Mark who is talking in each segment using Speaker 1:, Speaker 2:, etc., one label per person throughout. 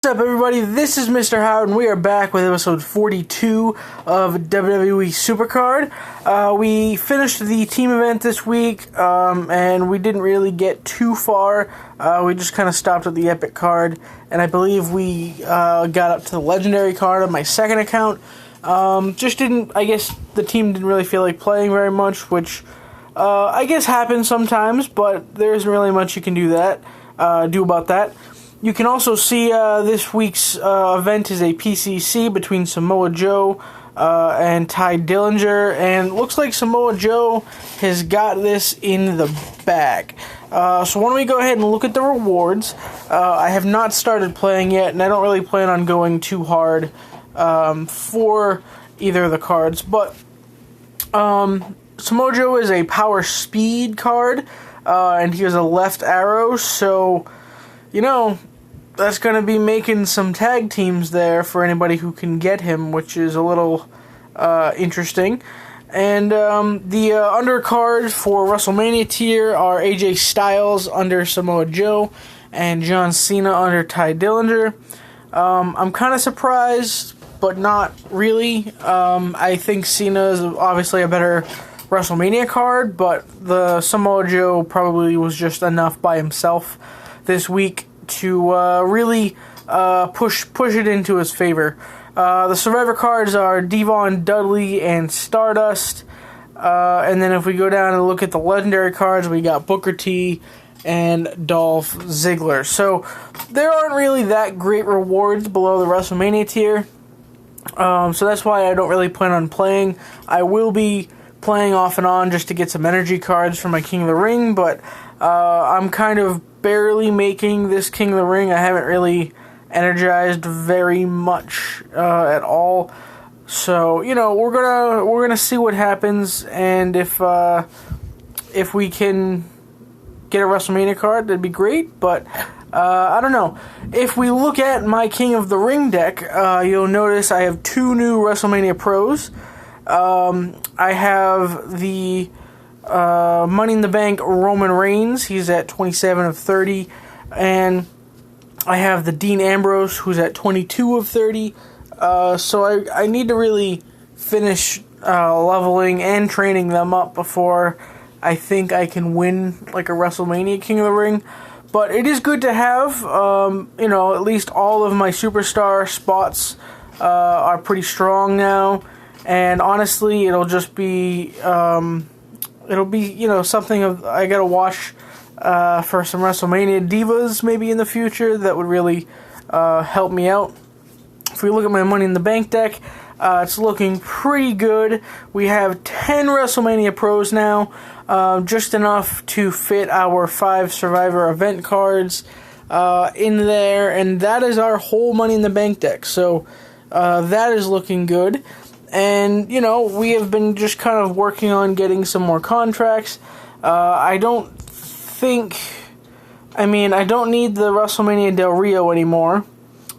Speaker 1: What's up, everybody? This is Mr. Howard, and we are back with episode 42 of WWE Supercard. We finished the team event this week, and we didn't really get too far. We just kind of stopped at the Epic card, and I believe we got up to the Legendary card on my second account. I guess the team didn't really feel like playing very much, which I guess happens sometimes, but there isn't really much you can do about that. You can also see this week's event is a PCC between Samoa Joe and Dillinger, and it looks like Samoa Joe has got this in the bag. So why don't we go ahead and look at the rewards. I have not started playing yet, and I don't really plan on going too hard for either of the cards, but Samoa Joe is a power speed card, and he has a left arrow, so that's going to be making some tag teams there for anybody who can get him, which is a little interesting. And the undercards for WrestleMania tier are AJ Styles under Samoa Joe and John Cena under Dillinger. I'm kind of surprised, but not really. I think Cena is obviously a better WrestleMania card, but the Samoa Joe probably was just enough by himself this week to really push it into his favor. The Survivor cards are Devon Dudley and Stardust. And then if we go down and look at the Legendary cards, we got Booker T and Dolph Ziggler. So there aren't really that great rewards below the WrestleMania tier. So that's why I don't really plan on playing. I will be playing off and on just to get some energy cards for my King of the Ring, but I'm kind of barely making this King of the Ring. I haven't really energized very much at all. So we're gonna see what happens, and if we can get a WrestleMania card, that'd be great. But I don't know. If we look at my King of the Ring deck, you'll notice I have two new WrestleMania Pros. I have the Money in the Bank Roman Reigns. He's at 27 of 30. And I have the Dean Ambrose, who's at 22 of 30. So I need to really finish leveling and training them up before I think I can win like a WrestleMania King of the Ring. But it is good to have, at least all of my superstar spots are pretty strong now. And honestly, it'll just be, something I gotta watch for some WrestleMania Divas maybe in the future that would really help me out. If we look at my Money in the Bank deck, it's looking pretty good. We have 10 WrestleMania Pros now, just enough to fit our 5 Survivor event cards in there, and that is our whole Money in the Bank deck. So that is looking good. And, we have been just kind of working on getting some more contracts. I don't need the WrestleMania Del Rio anymore.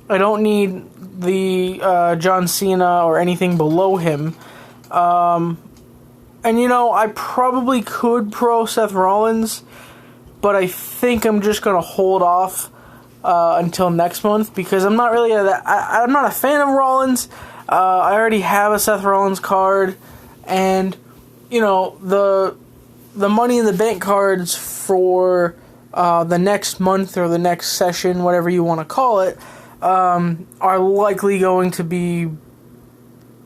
Speaker 1: I don't need the John Cena or anything below him. I probably could pro Seth Rollins, but I think I'm just going to hold off until next month, because I'm not really I'm not a fan of Rollins. I already have a Seth Rollins card, and the Money in the Bank cards for the next month or the next session, whatever you want to call it, are likely going to be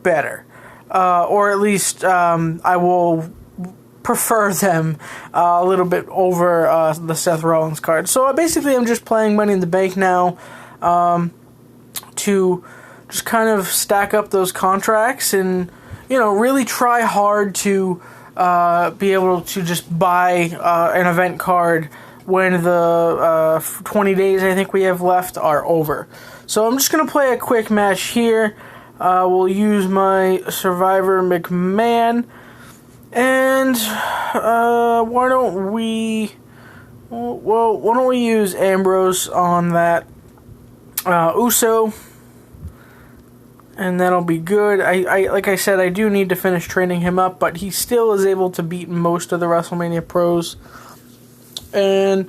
Speaker 1: better, or at least I will prefer them a little bit over the Seth Rollins card. So basically, I'm just playing Money in the Bank now to just kind of stack up those contracts and, really try hard to be able to just buy an event card when the 20 days I think we have left are over. So I'm just going to play a quick match here. We'll use my Survivor McMahon. And why don't we use Ambrose on that Uso? And that'll be good. Like I said, I do need to finish training him up, but he still is able to beat most of the WrestleMania Pros. And,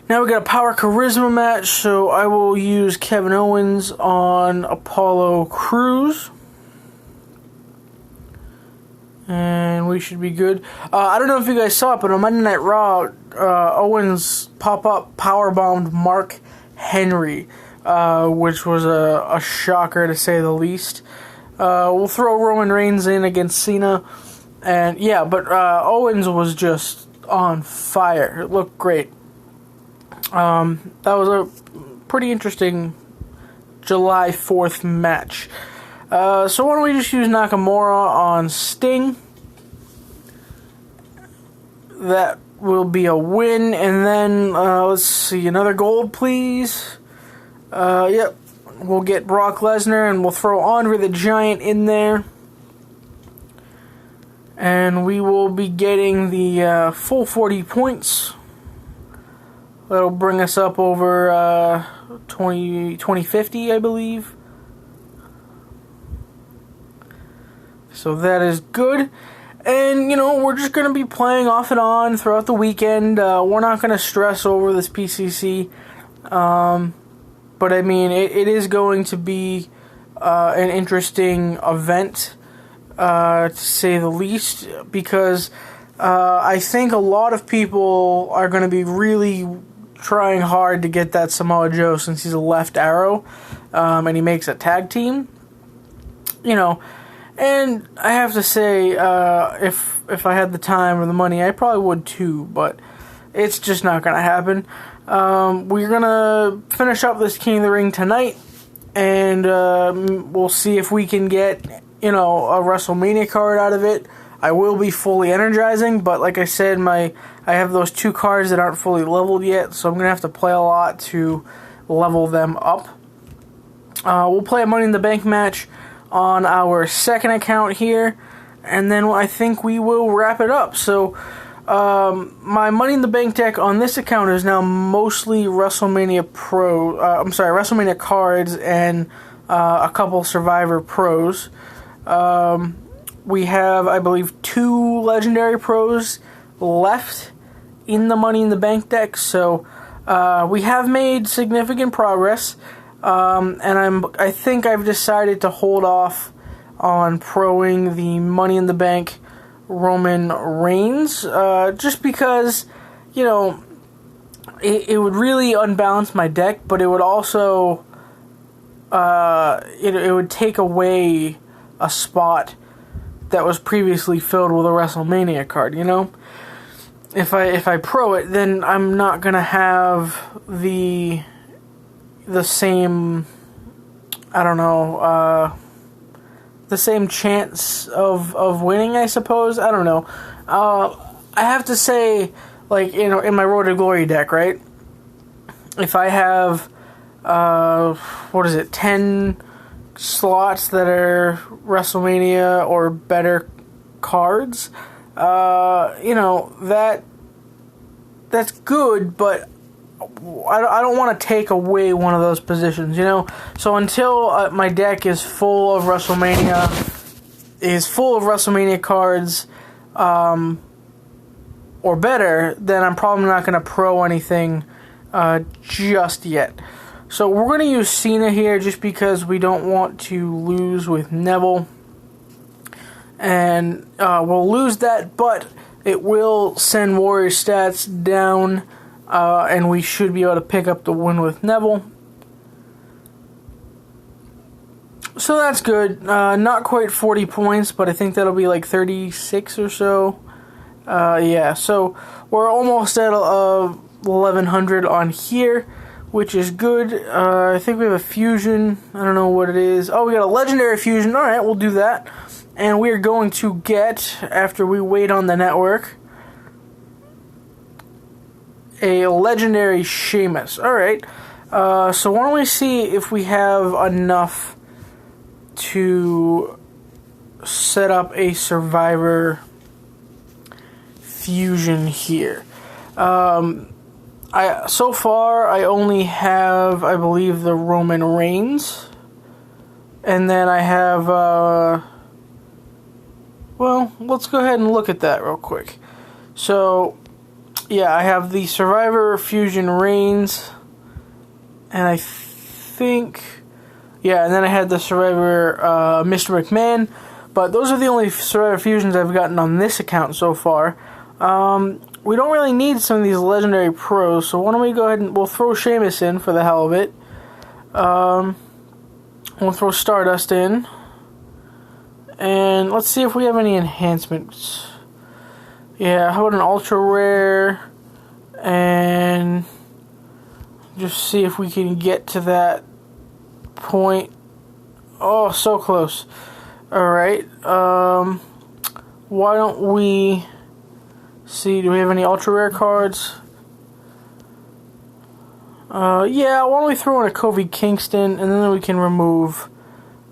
Speaker 1: Now we got a Power Charisma match, so I will use Kevin Owens on Apollo Crews. And we should be good. I don't know if you guys saw it, but on Monday Night Raw, Owens pop-up powerbombed Mark Henry, which was a shocker to say the least. We'll throw Roman Reigns in against Cena. And yeah, but Owens was just on fire. It looked great. That was a pretty interesting July 4th match. So why don't we just use Nakamura on Sting? That will be a win. And then, let's see, another gold, please. Yep. We'll get Brock Lesnar, and we'll throw Andre the Giant in there. And we will be getting the full 40 points. That'll bring us up over 2050, I believe. So that is good. And, you know, we're just going to be playing off and on throughout the weekend. We're not going to stress over this PCC. But, I mean, it is going to be an interesting event, to say the least. Because I think a lot of people are going to be really trying hard to get that Samoa Joe since he's a left arrow. And he makes a tag team. You know. And I have to say, if I had the time or the money, I probably would too, but it's just not going to happen. We're going to finish up this King of the Ring tonight, and we'll see if we can get, you know, a WrestleMania card out of it. I will be fully energizing, but like I said, I have those 2 cards that aren't fully leveled yet, so I'm going to have to play a lot to level them up. We'll play a Money in the Bank match on our second account here, and then I think we will wrap it up. So my Money in the Bank deck on this account is now mostly WrestleMania WrestleMania cards and a couple Survivor Pros. We have, I believe, 2 Legendary Pros left in the Money in the Bank deck, so we have made significant progress. And I think I've decided to hold off on proing the Money in the Bank Roman Reigns, just because, you know, it would really unbalance my deck, but it would also, it would take away a spot that was previously filled with a WrestleMania card, you know? If I pro it, then I'm not gonna have the same, I don't know, the same chance of winning, I suppose. I don't know. I have to say, like, you know, in my Road to Glory deck, right? If I have, 10 slots that are WrestleMania or better cards, you know, that's good, but I don't want to take away one of those positions, you know? So until my deck is full of WrestleMania cards, or better, then I'm probably not going to pro anything just yet. So we're going to use Cena here just because we don't want to lose with Neville. And we'll lose that, but it will send Warrior stats down. And we should be able to pick up the win with Neville. So that's good. Not quite 40 points, but I think that'll be like 36 or so. Yeah, so we're almost at 1100 on here, which is good. I think we have a fusion. I don't know what it is. Oh, we got a legendary fusion. Alright, we'll do that. And we're going to get, after we wait on the network, a legendary Sheamus. Alright. So why don't we see if we have enough to set up a Survivor fusion here. So far I only have, I believe, the Roman Reigns. And then I have, well, let's go ahead and look at that real quick. So yeah, I have the Survivor Fusion Reigns, and I think, yeah, and then I had the Survivor Mr. McMahon, but those are the only Survivor Fusions I've gotten on this account so far. We don't really need some of these legendary pros, so why don't we go ahead and we'll throw Sheamus in for the hell of it. We'll throw Stardust in. And let's see if we have any enhancements. Yeah, how about an ultra rare? And just see if we can get to that point. Oh, so close. Alright. Why don't we see, do we have any ultra rare cards? Yeah, why don't we throw in a Kofi Kingston, and then we can remove,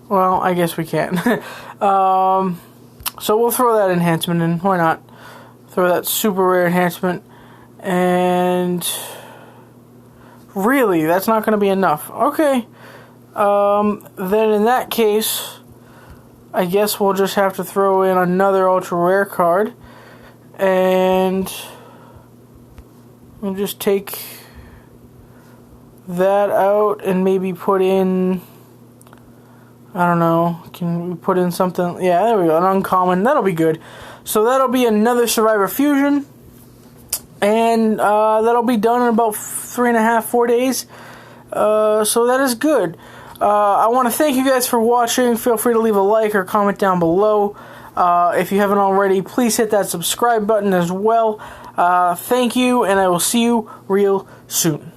Speaker 1: well, I guess we can. So we'll throw that enhancement in, why not? Throw that super rare enhancement, and really, that's not going to be enough. Okay, then in that case, I guess we'll just have to throw in another ultra rare card, and we'll just take that out and maybe put in, I don't know, can we put in something? Yeah, there we go, an uncommon. That'll be good. So that'll be another Survivor Fusion, and that'll be done in about 3.5-4 days. So that is good. I want to thank you guys for watching. Feel free to leave a like or comment down below. If you haven't already, please hit that subscribe button as well. Thank you, and I will see you real soon.